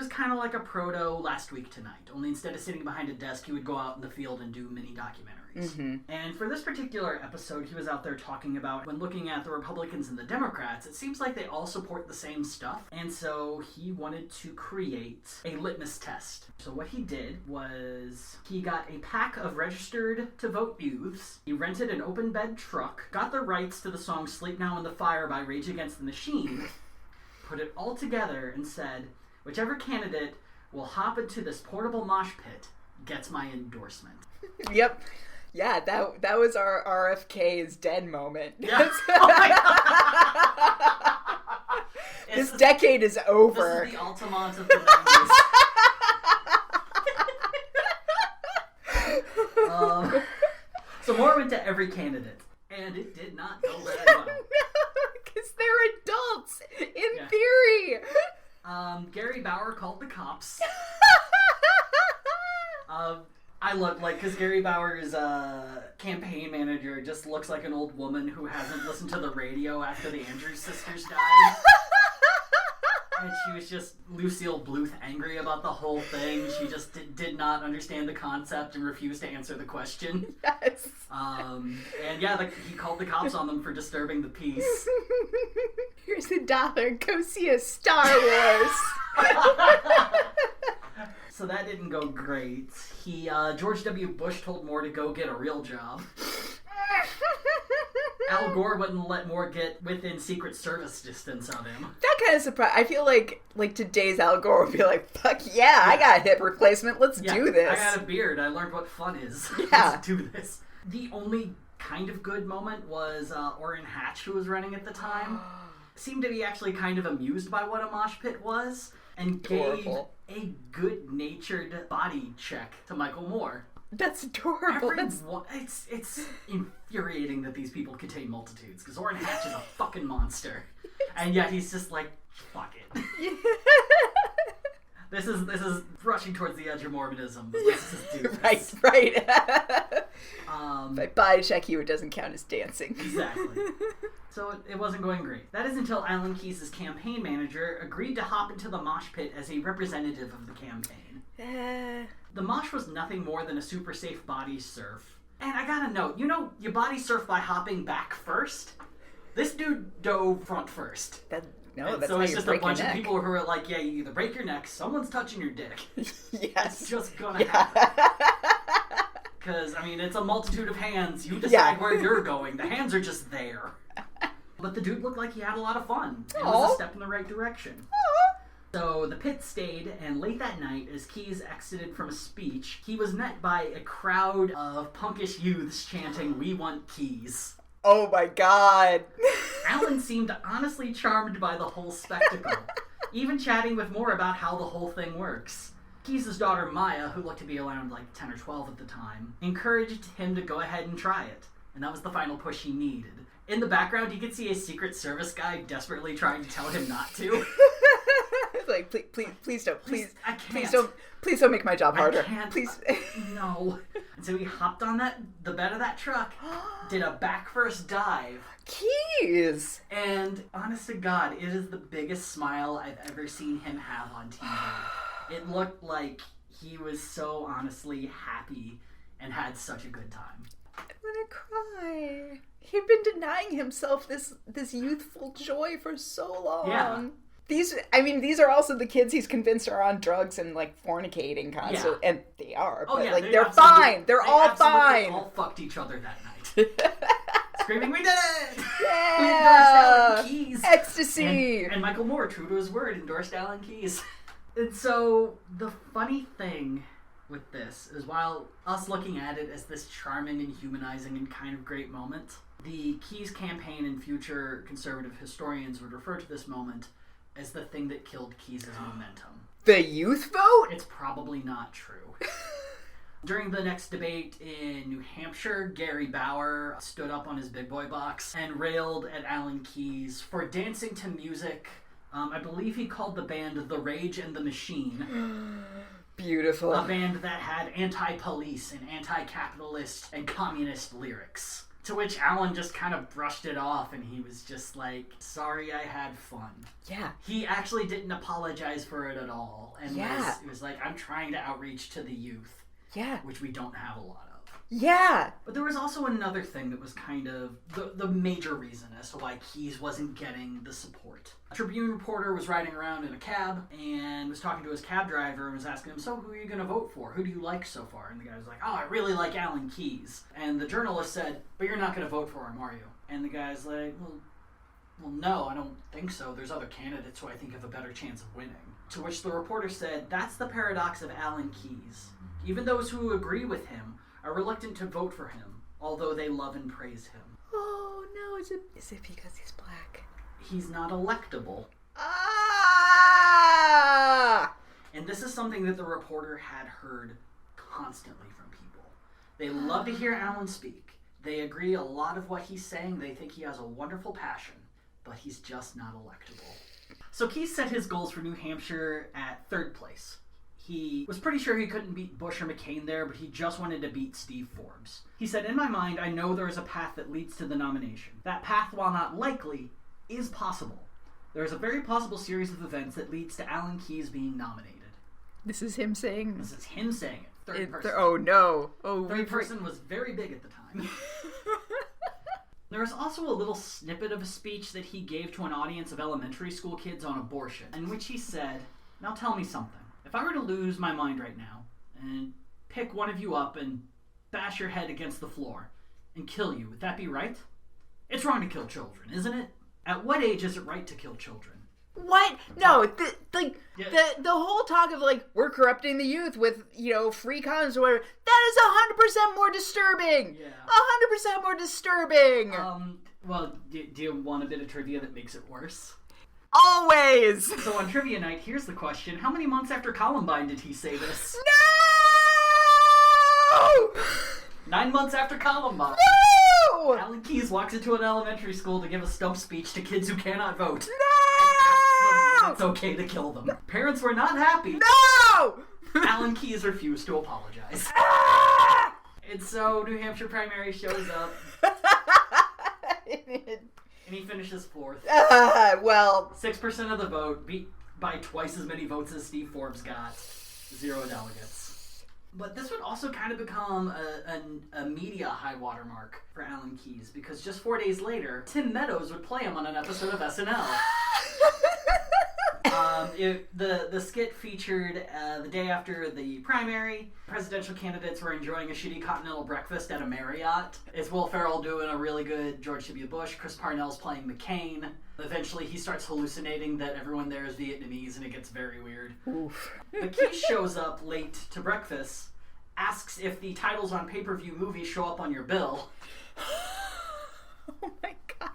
kind of like a proto Last Week Tonight. Only instead of sitting behind a desk, he would go out in the field and do mini documentaries. Mm-hmm. And for this particular episode, he was out there talking about when looking at the Republicans and the Democrats, it seems like they all support the same stuff. And so he wanted to create a litmus test. So what he did was he got a pack of registered to vote youths. He rented an open bed truck, got the rights to the song Sleep Now in the Fire by Rage Against the Machine, put it all together and said, whichever candidate will hop into this portable mosh pit gets my endorsement. Yep. Yeah, that was our RFK is dead moment. Yeah. Oh my God. This decade is over. This is the Altamont of the 90s. So Moore went to every candidate, and it did not go very well. No, because they're adults, in theory. Gary Bauer called the cops. I look like, because Gary Bauer's campaign manager just looks like an old woman who hasn't listened to the radio after the Andrews sisters died. And she was just Lucille Bluth angry about the whole thing. She just did not understand the concept and refused to answer the question. Yes. And yeah, he called the cops on them for disturbing the peace. Here's $1. Go see a Star Wars. So that didn't go great. George W. Bush told Moore to go get a real job. Al Gore wouldn't let Moore get within Secret Service distance of him. That kind of surprised. I feel like today's Al Gore would be like, "Fuck yeah, I got a hip replacement. Let's do this. I got a beard. I learned what fun is. Yeah. Let's do this." The only kind of good moment was Orrin Hatch, who was running at the time, seemed to be actually kind of amused by what a mosh pit was and gave a good-natured body check to Michael Moore. That's adorable. It's infuriating that these people contain multitudes, because Orrin Hatch is a fucking monster, and yet he's just like, fuck it. This is rushing towards the edge of Mormonism. But let's just do this. Right. By body check, it doesn't count as dancing. Exactly. So it wasn't going great. That is until Alan Keyes' campaign manager agreed to hop into the mosh pit as a representative of the campaign. The mosh was nothing more than a super safe body surf. And I gotta note, you body surf by hopping back first? This dude dove front first. That's so it's just a bunch of people who are like, yeah, you either break your neck, someone's touching your dick. Yes. It's just gonna happen. Because, it's a multitude of hands. You decide where you're going. The hands are just there. But the dude looked like he had a lot of fun. It was a step in the right direction. So the pit stayed, and late that night, as Keyes exited from a speech, he was met by a crowd of punkish youths chanting, "We want Keyes." Oh my God. Alan seemed honestly charmed by the whole spectacle, even chatting with Moore about how the whole thing works. Keys' daughter Maya, who looked to be around like 10 or 12 at the time, encouraged him to go ahead and try it. And that was the final push he needed. In the background, you could see a Secret Service guy desperately trying to tell him not to. Like, please don't, I can't. Please don't make my job harder. I can't. Please. No. And so he hopped on the bed of that truck, did a back first dive. Keys! And honest to God, it is the biggest smile I've ever seen him have on TV. It looked like he was so honestly happy and had such a good time. I'm gonna cry. He'd been denying himself this youthful joy for so long. Yeah. These are also the kids he's convinced are on drugs and like fornicating constantly, and they are. Oh, but yeah, like they're fine. They're all fine. They all fucked each other that night. Screaming, "We did it!" Yeah. We endorsed Alan Keys. Ecstasy. And Michael Moore, true to his word, endorsed Alan Keys. And so the funny thing with this is, while us looking at it as this charming and humanizing and kind of great moment, the Keys campaign and future conservative historians would refer to this moment as the thing that killed Keys' momentum. The youth vote? It's probably not true. During the next debate in New Hampshire, Gary Bauer stood up on his big boy box and railed at Alan Keys for dancing to music. I believe he called the band The Rage and the Machine. Beautiful. A band that had anti-police and anti-capitalist and communist lyrics. To which Alan just kind of brushed it off, and he was just like, "Sorry, I had fun." Yeah. He actually didn't apologize for it at all. And Yeah. it was like, "I'm trying to outreach to the youth." Yeah. Which we don't have a lot of. Yeah. But there was also another thing that was kind of the major reason as to why Keys wasn't getting the support. A Tribune reporter was riding around in a cab and was talking to his cab driver and was asking him, "So who are you going to vote for? Who do you like so far?" And the guy was like, "Oh, I really like Alan Keys." And the journalist said, "But you're not going to vote for him, are you?" And the guy's like, well, no, I don't think so. There's other candidates who I think have a better chance of winning." To which the reporter said, "That's the paradox of Alan Keys. Even those who agree with him are reluctant to vote for him, although they love and praise him." Oh no, is it because he's black? He's not electable. Ah! And this is something that the reporter had heard constantly from people. They love to hear Alan speak. They agree a lot of what he's saying. They think he has a wonderful passion, but he's just not electable. So Keys set his goals for New Hampshire at 3rd place. He was pretty sure he couldn't beat Bush or McCain there, but he just wanted to beat Steve Forbes. He said, "In my mind, I know there is a path that leads to the nomination. That path, while not likely, is possible. There is a very possible series of events that leads to Alan Keys being nominated." This is him saying. This is him saying it. Third person. Oh no. Oh, Third person was very big at the time. There was also a little snippet of a speech that he gave to an audience of elementary school kids on abortion, in which he said, "Now tell me something. If I were to lose my mind right now and pick one of you up and bash your head against the floor and kill you, would that be right? It's wrong to kill children, isn't it? At what age is it right to kill children?" What? No, the whole talk of like we're corrupting the youth with free condoms or whatever. That is 100% more disturbing. Yeah. 100% more disturbing. Well, do you want a bit of trivia that makes it worse? Always. So on trivia night, here's the question: how many months after Columbine did he say this? No! 9 months after Columbine. No! Alan Keys walks into an elementary school to give a stump speech to kids who cannot vote. No! It's okay to kill them. Parents were not happy. No! Alan Keys refused to apologize. And so New Hampshire primary shows up. And he finishes 4th. Well, 6% of the vote, beat by twice as many votes as Steve Forbes got. 0 delegates. But this would also kind of become a media high watermark for Alan Keys, because just 4 days later, Tim Meadows would play him on an episode of SNL. The skit featured the day after the primary. Presidential candidates were enjoying a shitty continental breakfast at a Marriott. It's Will Ferrell doing a really good George W. Bush. Chris Parnell's playing McCain. Eventually, he starts hallucinating that everyone there is Vietnamese, and it gets very weird. Oof. But Keys shows up late to breakfast, asks if the titles on pay-per-view movies show up on your bill. Oh my god.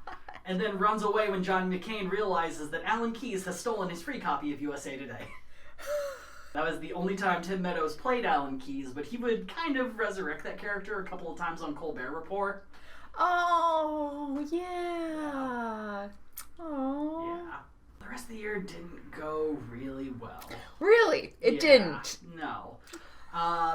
And then runs away when John McCain realizes that Alan Keys has stolen his free copy of USA Today. That was the only time Tim Meadows played Alan Keyes, but he would kind of resurrect that character a couple of times on Colbert Report. Oh, yeah. Oh. Yeah. The rest of the year didn't go really well. Really? It didn't? No.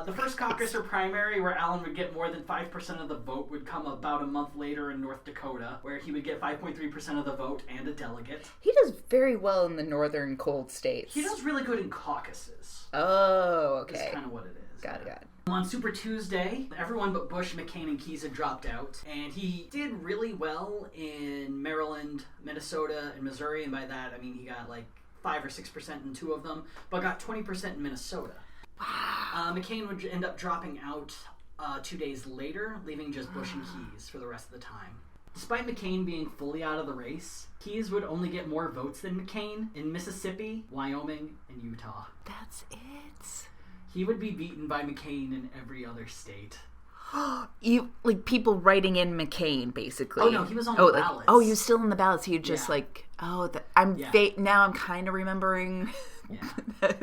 The first caucus or primary where Alan would get more than 5% of the vote would come about a month later in North Dakota, where he would get 5.3% of the vote and a delegate. He does very well in the northern cold states. He does really good in caucuses. Oh, okay. That's kind of what it is. Got it. On Super Tuesday, everyone but Bush, McCain, and Keyes had dropped out, and he did really well in Maryland, Minnesota, and Missouri, and by that I mean he got like 5 or 6% in 2 of them, but got 20% in Minnesota. Wow. McCain would end up dropping out 2 days later, leaving just Bush and Keyes for the rest of the time. Despite McCain being fully out of the race, Keyes would only get more votes than McCain in Mississippi, Wyoming, and Utah. That's it? He would be beaten by McCain in every other state. Like people writing in McCain, basically. Oh no, he was on the ballots. He was still in the ballots. You just now I'm kind of remembering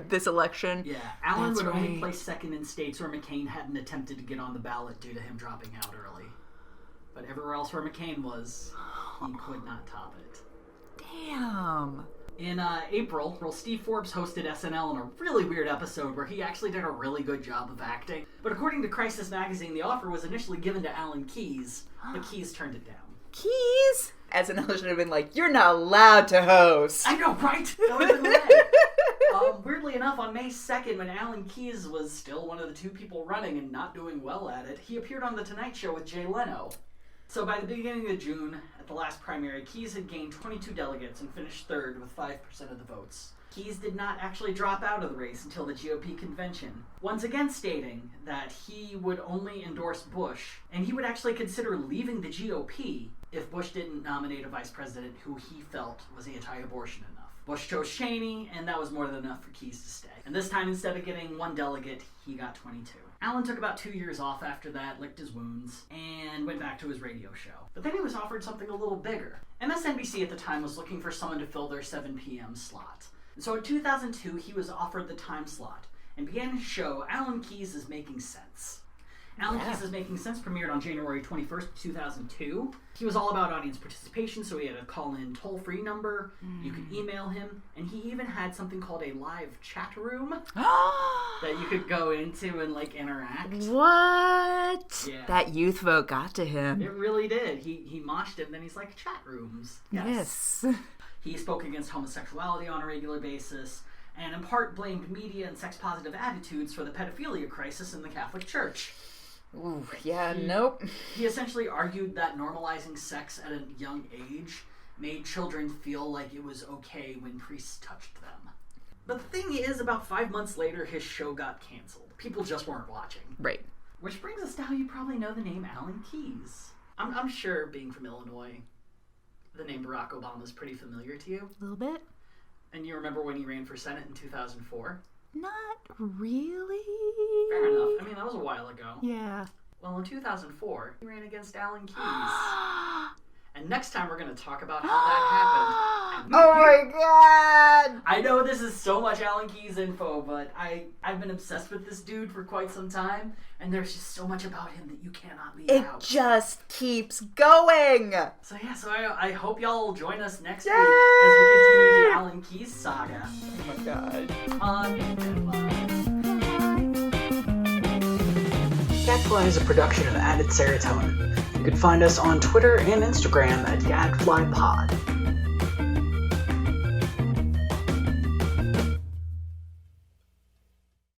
this election. Yeah, Allen would only place second in states where McCain hadn't attempted to get on the ballot due to him dropping out early. But everywhere else where McCain was, he could not top it. Damn. In April, Steve Forbes hosted SNL in a really weird episode where he actually did a really good job of acting. But according to Crisis Magazine, the offer was initially given to Alan Keyes, but Keyes turned it down. Keyes? SNL should have been like, you're not allowed to host. I know, right? That would have been lit. Weirdly enough, on May 2nd, when Alan Keyes was still one of the 2 people running and not doing well at it, he appeared on The Tonight Show with Jay Leno. So by the beginning of June, at the last primary, Keyes had gained 22 delegates and finished third with 5% of the votes. Keyes did not actually drop out of the race until the GOP convention, once again stating that he would only endorse Bush, and he would actually consider leaving the GOP if Bush didn't nominate a vice president who he felt was anti-abortion enough. Bush chose Cheney, and that was more than enough for Keyes to stay. And this time, instead of getting 1 delegate, he got 22. Allen took about 2 years off after that, licked his wounds, and went back to his radio show. But then he was offered something a little bigger. MSNBC at the time was looking for someone to fill their 7 p.m. slot. And so in 2002, he was offered the time slot, and began his show, Alan Keyes is Making Sense. Alan Keyes is Making Sense premiered on January 21st, 2002. He was all about audience participation, so he had a call-in toll-free number. You could email him, and he even had something called a live chat room that you could go into and, like, interact. What? Yeah. That youth vote got to him. It really did. He moshed it, and then he's like, chat rooms. Yes. He spoke against homosexuality on a regular basis, and in part blamed media and sex-positive attitudes for the pedophilia crisis in the Catholic Church. Ooh, yeah, nope. He essentially argued that normalizing sex at a young age made children feel like it was okay when priests touched them. But the thing is, about 5 months later, his show got canceled. People just weren't watching. Right. Which brings us to how you probably know the name Alan Keyes. I'm sure, being from Illinois, the name Barack Obama is pretty familiar to you. A little bit. And you remember when he ran for Senate in 2004? Not really. Fair enough. I mean, that was a while ago. Yeah. Well, in 2004, he ran against Alan Keyes. And next time we're going to talk about how that happened. Oh my god! I know this is so much Alan Keyes info, but I've been obsessed with this dude for quite some time, and there's just so much about him that you cannot leave out. It just keeps going! So I hope y'all will join us next week as we continue the Alan Keyes saga. Oh my god. On Gadfly. Gadfly is a production of Added Serotonin. You can find us on Twitter and Instagram at gadflypod.